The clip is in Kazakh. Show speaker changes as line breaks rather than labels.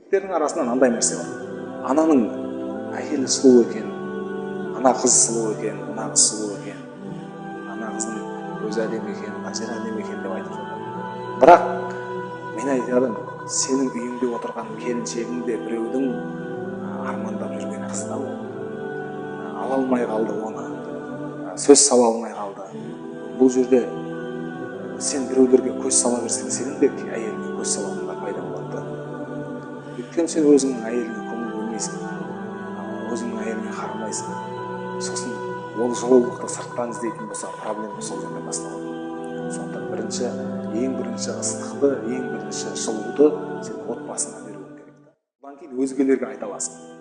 жігіттердің арасында мынандай нәрсе бар. Ананың әйелі сұлу екен, ана қыз сұлу екен, мына қыз сұлу екен, ана қыздың көзі әдемі екен, мына жері әдемі екен деп айтып жатады. Бірақ мен айтарым, сенің үйіңде отырған келіншегің де біреудің армандап жүрген қызы да ол. Ала алмай қалды оны, сөз сала алмай қалды. Бұл жерде сен біреулерге көз сала берсең, сенің де әйеліңе көз салатындар пайда болады. Өйткені сен өзіңнің әйеліңе көңіл бөлмейсің, өзіңнің әйеліңе қарамайсың. Сосын ол жылулықты сырттан іздейтін болса, проблема сол жерде басталады. Сондықтан ең бірінші ыстықты, ең бірінші жылуды сен отбасыңа беруің керек. Одан кейін өзгелерге айта аласың.